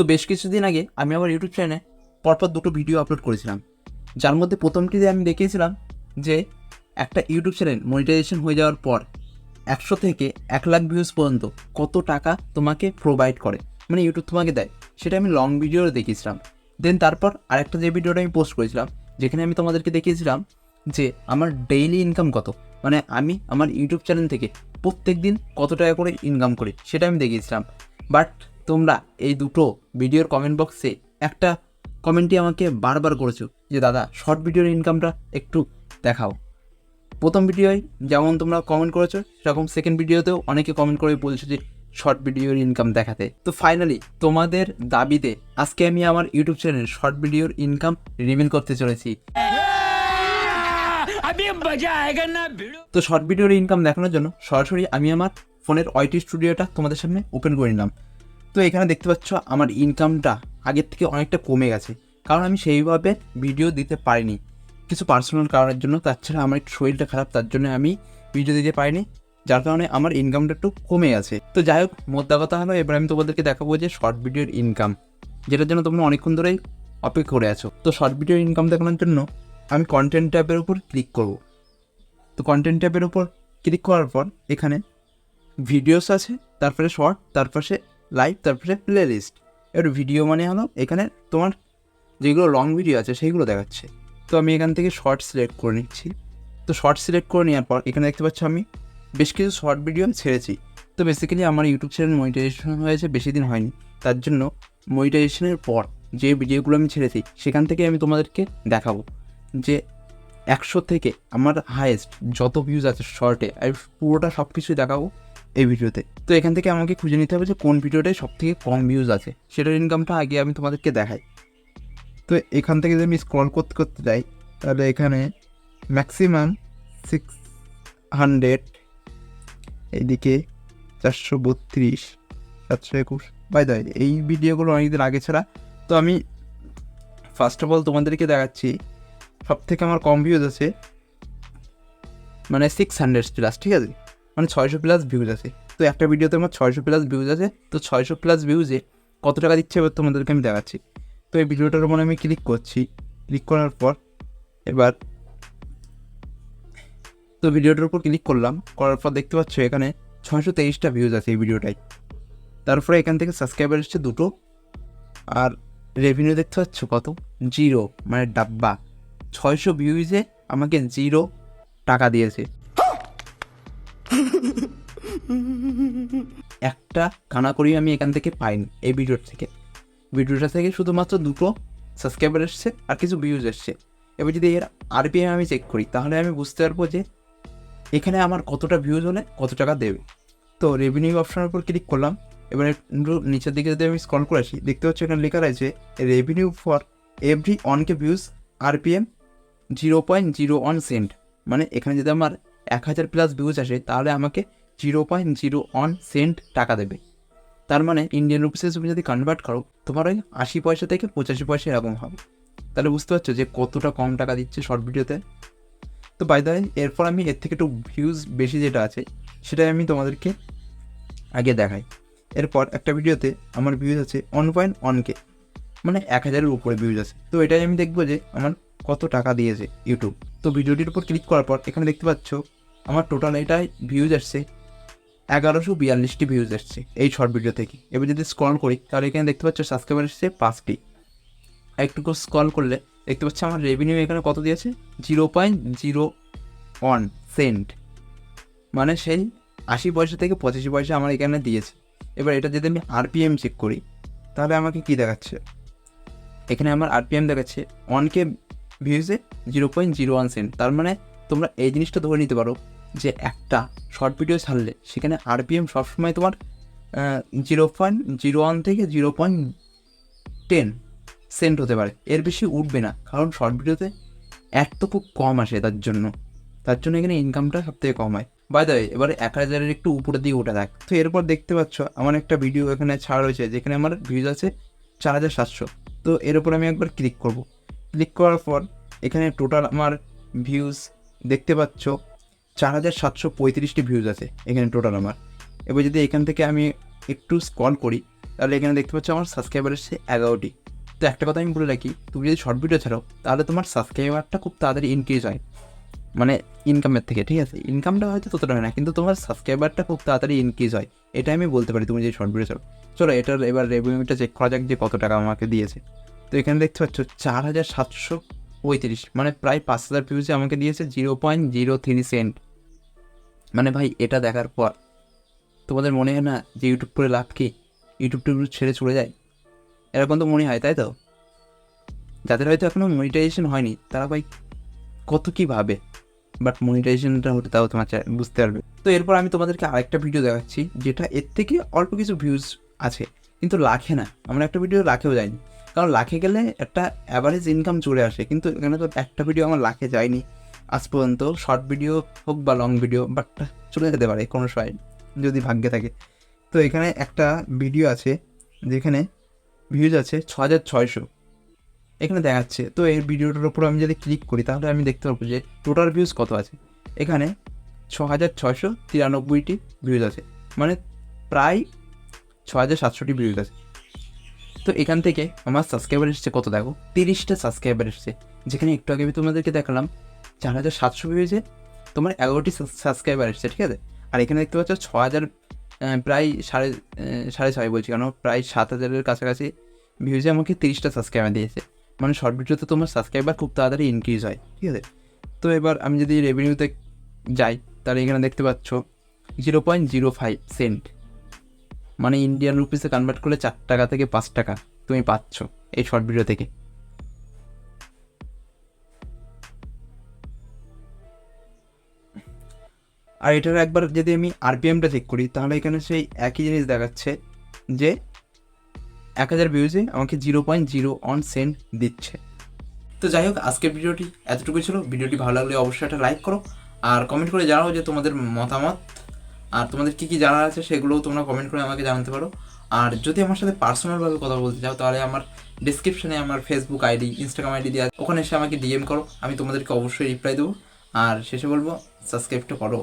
তো বেশ কিছুদিন আগে আমি আমার ইউটিউব চ্যানেলে পরপর দুটো ভিডিও আপলোড করেছিলাম, যার মধ্যে প্রথমটিতে আমি দেখিয়েছিলাম যে একটা ইউটিউব চ্যানেল মনিটাইজেশন হয়ে যাওয়ার পর 100 থেকে 1 লাখ ভিউজ পর্যন্ত কত টাকা তোমাকে প্রোভাইড করে, মানে ইউটিউব তোমাকে দেয়, সেটা আমি লং ভিডিও দেখিয়েছিলাম। দেন তারপর আরেকটা যে ভিডিওটা আমি পোস্ট করেছিলাম, যেখানে আমি তোমাদেরকে দেখিয়েছিলাম যে আমার ডেইলি ইনকাম কত, মানে আমি আমার ইউটিউব চ্যানেল থেকে প্রত্যেক দিন কত টাকা করে ইনকাম করি সেটা আমি দেখিয়েছিলাম। বাট তোমরা এই দুটো ভিডিওর কমেন্ট বক্সে একটা কমেন্টই আমাকে বারবার করেছো যে দাদা শর্ট ভিডিওর ইনকামটা একটু দেখাও। প্রথম ভিডিওয় যেমন তোমরা কমেন্ট করেছো, সেরকম সেকেন্ড ভিডিওতেও অনেকে কমেন্ট করে বলছো যে শর্ট ভিডিওর ইনকাম দেখাতে। তো ফাইনালি তোমাদের দাবিতে আজকে আমি আমার ইউটিউব চ্যানেল শর্ট ভিডিওর ইনকাম রিভিল করতে চলেছি। তো শর্ট ভিডিওর ইনকাম দেখানোর জন্য সরাসরি আমি আমার ফোনের ওয়াইটি স্টুডিওটা তোমাদের সামনে ওপেন করে নিলাম। তো এখানে দেখতে পাচ্ছ আমার ইনকামটা আগের থেকে অনেকটা কমে গেছে, কারণ আমি সেইভাবে ভিডিও দিতে পারিনি কিছু পার্সোনাল কারণের জন্য। তাছাড়া আমার একটু শরীরটা খারাপ, তার জন্য আমি ভিডিও দিতে পারিনি, যার কারণে আমার ইনকামটা একটু কমে গেছে। তো যাই হোক, মোদ্দা কথা হলো এবার আমি তোমাদেরকে দেখাবো যে শর্ট ভিডিওর ইনকাম, যেটার জন্য তোমরা অনেকক্ষণ ধরেই অপেক্ষা করে আছো। তো শর্ট ভিডিওর ইনকাম দেখানোর জন্য আমি কন্টেন্ট ট্যাবের উপর ক্লিক করব। তো কন্টেন্ট ট্যাবের উপর ক্লিক করার পর এখানে ভিডিওস আছে, তারপরে শর্ট, তারপরে লাইভ, তারপরে প্লে লিস্ট। এবার ভিডিও মানে হলো এখানে তোমার যেগুলো লং ভিডিও আছে সেইগুলো দেখাচ্ছে। তো আমি এখান থেকে শর্ট সিলেক্ট করে নিচ্ছি। তো শর্ট সিলেক্ট করে নেওয়ার পর এখানে দেখতে পাচ্ছ আমি বেশ কিছু শর্ট ভিডিও ছেড়েছি। তো বেসিক্যালি আমার ইউটিউব চ্যানেল মনিটাইজেশন হয়েছে বেশি দিন হয়নি, তার জন্য মনিটাইজেশনের পর যে ভিডিওগুলো আমি ছেড়েছি সেখান থেকে আমি তোমাদেরকে দেখাবো যে 100 থেকে আমার হায়েস্ট যত ভিউজ আছে শর্টে, আমি পুরোটা সব কিছুই দেখাবো এই ভিডিওতে। তো এখান থেকে আমাকে খুঁজে নিতে হবে যে কোন ভিডিওটায় সব থেকে কম ভিউজ আছে, সেটার ইনকামটা আগে আমি তোমাদেরকে দেখাই। তো এখান থেকে যদি আমি স্ক্রল করতে করতে যাই, তাহলে এখানে ম্যাক্সিমাম 600, এইদিকে 432, 721, বাই দ্য ওয়ে এই ভিডিওগুলো অনেকদিন আগে ছাড়া। তো আমি ফার্স্ট অফ অল তোমাদেরকে দেখাচ্ছি সব থেকে আমার কম ভিউজ আছে, মানে 600+, ঠিক আছে, মানে 600+ ভিউজ আছে। তো একটা ভিডিওতে আমার 600+ ভিউজ আছে। তো 600+ ভিউজে কত টাকা দিচ্ছে এবার তোমাদেরকে আমি দেখাচ্ছি। তো এই ভিডিওটার উপর আমি ক্লিক করছি। ক্লিক করার পর এবার তো ভিডিওটার উপর ক্লিক করলাম, করার পর দেখতে পাচ্ছ এখানে 623টা ভিউজ আছে এই ভিডিওটাই। তারপরে এখান থেকে সাবস্ক্রাইবার এসছে 2টো, আর রেভিনিউ দেখতে পাচ্ছ কত, 0, মানে ডাব্বা। 600 ভিউজে আমাকে 0 টাকা দিয়েছে। একটা কানা করি আমি এখান থেকে পাইনি এই ভিডিওটা থেকে শুধুমাত্র 2টো সাবস্ক্রাইবার এসছে আর কিছু ভিউজ এসছে। এবার যদি এর আরপিএম আমি চেক করি, তাহলে আমি বুঝতে পারবো যে এখানে আমার কতটা ভিউজ হলে কত টাকা দেবে। তো রেভিনিউ অপশনের উপর ক্লিক করলাম। এবার একটু নিচের দিকে যদি আমি স্ক্রল করে আসি, দেখতে পাচ্ছি এখানে লেখা রয়েছে revenue for every 1K views, RPM 0.01 cent. মানে এখানে যদি আমার 1000+ ভিউজ আসে তাহলে আমাকে 0.01 সেন্ট টাকা দেবে। তার মানে ইন্ডিয়ান রুপিসে তুমি যদি কনভার্ট করো, তোমার ওই 80 পয়সা থেকে 85 পয়সা এরকম হবে। তাহলে বুঝতে পারছো যে কতটা কম টাকা দিচ্ছে শর্ট ভিডিওতে। তো বাই দ্য ওয়ে, এরপর আমি এর থেকে একটু ভিউজ বেশি যেটা আছে সেটাই আমি তোমাদেরকে আগে দেখাই। এরপর একটা ভিডিওতে আমার ভিউজ আছে 1.1K, মানে 1000-এর উপরে ভিউজ আছে। তো এটাই আমি দেখবো যে আমার কত টাকা দিয়েছে ইউটিউব। তো ভিডিওটির উপর ক্লিক করার পর এখানে দেখতে পাচ্ছ আমার টোটাল এটাই ভিউজ আসছে 1142টি ভিউজ আসছে এই শর্ট ভিডিও থেকে। এবার যদি স্ক্রল করি তাহলে এখানে দেখতে পাচ্ছ সাবস্ক্রাইবার এসছে 5টি। একটু স্ক্রল করলে দেখতে পাচ্ছি আমার রেভিনিউ এখানে কত দিয়েছে, 0.01 সেন্ট, মানে সেই 80 পয়সা থেকে 85 পয়সা আমার এখানে দিয়েছে। এবার এটা যদি আমি আরপিএম চেক করি তাহলে আমাকে কি দেখাচ্ছে, এখানে আমার আরপিএম দেখাচ্ছে 1K ভিউজে 0.01 সেন্ট। তার মানে তোমরা এই জিনিসটা ধরে নিতে পারো যে একটা শর্ট ভিডিও ছাড়লে সেখানে আরপিএম সবসময় তোমার 0.01 থেকে 0.10 সেন্ট হতে পারে, এর বেশি উঠবে না, কারণ শর্ট ভিডিওতে অ্যাড তো খুব কম আসে, তার জন্য এখানে ইনকামটা সবথেকে কম হয়। বাই দ্য ওয়ে, এবারে 1000-এর একটু উপরের দিকে উঠে থাক। তো এরপর দেখতে পাচ্ছ আমার একটা ভিডিও এখানে ছাড়া রয়েছে যেখানে আমার ভিউজ আছে 4700। তো এর উপর আমি একবার ক্লিক করব। ক্লিক করার পর এখানে টোটাল আমার ভিউজ দেখতে পাচ্ছ 4735টি ভিউজ আছে এখানে টোটাল আমার। এবার যদি এখান থেকে আমি একটু স্ক্রল করি তাহলে এখানে দেখতে পাচ্ছ আমার সাবস্ক্রাইবার এসছে 11টি। তো একটা কথা আমি বলে রাখি, তুমি যদি শর্ট ভিডিও ছাড়ো তাহলে তোমার সাবস্ক্রাইবারটা খুব তাড়াতাড়ি ইনক্রিজ হয়, মানে ইনকামের থেকে, ঠিক আছে? ইনকামটা হয়তো ততটা হয় না, কিন্তু তোমার সাবস্ক্রাইবারটা খুব তাড়াতাড়ি ইনক্রিজ হয়, এটা আমি বলতে পারি তুমি যদি শর্ট ভিডিও ছাড়ো। চলো এটার এবার রেভিনিউটা চেক করা যাক যে কত টাকা আমাকে দিয়েছে। তো এখানে দেখতে পাচ্ছ 4735, মানে প্রায় 5000 ভিউজে আমাকে দিয়েছে 0.03 সেন্ট। মানে ভাই এটা দেখার পর তোমাদের মনে হয় না যে ইউটিউব করে লাভ কি, ইউটিউব টুব ছেড়ে চলে যায়? এরকম তো মনে হয়, তাই তো? যাদের হয়তো এখনও মনিটাইজেশন হয়নি তারা ভাই কত কী ভাবে, বাট মনিটাইজেশনটা হতে তাও তোমার বুঝতে পারবে। তো এরপর আমি তোমাদেরকে আরেকটা ভিডিও দেখাচ্ছি যেটা এর থেকে অল্প কিছু ভিউজ আছে, কিন্তু লাখে না। আমরা একটা ভিডিও লাখেও যায়নি, কারণ লাখে গেলে একটা অ্যাভারেজ ইনকাম চলে আসে, কিন্তু এখানে তো একটা ভিডিও আমার লাখে যায়নি আজ পর্যন্ত। শর্ট ভিডিও হোক বা লং ভিডিও, বাট চলে যেতে পারে কোনো সময় যদি ভাগ্যে থাকে। তো এখানে একটা ভিডিও আছে যেখানে ভিউজ আছে 6600, এখানে দেখাচ্ছে। তো এই ভিডিওটার উপর আমি যদি ক্লিক করি তাহলে আমি দেখতে পারবো যে টোটাল ভিউজ কত আছে। এখানে 6693টি ভিউজ আছে, মানে প্রায় 6700টি ভিউজ আছে। তো এখান থেকে আমার সাবস্ক্রাইবার এসছে কত দেখো, 30টা সাবস্ক্রাইবার এসছে, যেখানে একটু আগে আমি তোমাদেরকে দেখালাম 4700 ভিউজে তোমার 11টি সাবস্ক্রাইবার এসছে, ঠিক আছে? আর এখানে দেখতে পাচ্ছ 6000, প্রায় সাড়ে ছয় বলছি কেন, প্রায় 7000-এর কাছাকাছি ভিউজে আমাকে 30টা সাবস্ক্রাইবার দিয়েছে। মানে শর্ট ভিডিওতে তোমার সাবস্ক্রাইবার খুব তাড়াতাড়ি ইনক্রিজ হয়, ঠিক আছে? তো এবার আমি যদি রেভিনিউতে যাই তাহলে এখানে দেখতে পাচ্ছ 0.05 সেন্ট, মানে ইন্ডিয়ান রুপিসে কনভার্ট করলে 4 টাকা থেকে 5 টাকা তুমি পাচ্ছ এই শর্ট ভিডিও থেকে। আর এটার একবার যদি আমি আরপিএমটা চেক করি তাহলে এখানে সেই একই জিনিস দেখাচ্ছে যে 1000 ভিউজে আমাকে 0.01 সেন্ট দিচ্ছে। তো যাই হোক, আজকের ভিডিওটি এতটুকুই ছিল। ভিডিওটি ভালো লাগলে অবশ্যই একটা লাইক করো, আর কমেন্ট করে জানাও যে তোমাদের মতামত, আর তোমাদের কী কী জানার আছে সেগুলোও তোমরা কমেন্ট করে আমাকে জানাতে পারো। আর যদি আমার সাথে পার্সোনালভাবে কথা বলতে চাও তাহলে আমার ডিসক্রিপশনে আমার ফেসবুক আইডি, ইনস্টাগ্রাম আইডি দেওয়া আছে, ওখানে এসে আমাকে ডিএম করো, আমি তোমাদেরকে অবশ্যই রিপ্লাই দেবো। আর শেষে বলবো সাবস্ক্রাইবটা করো।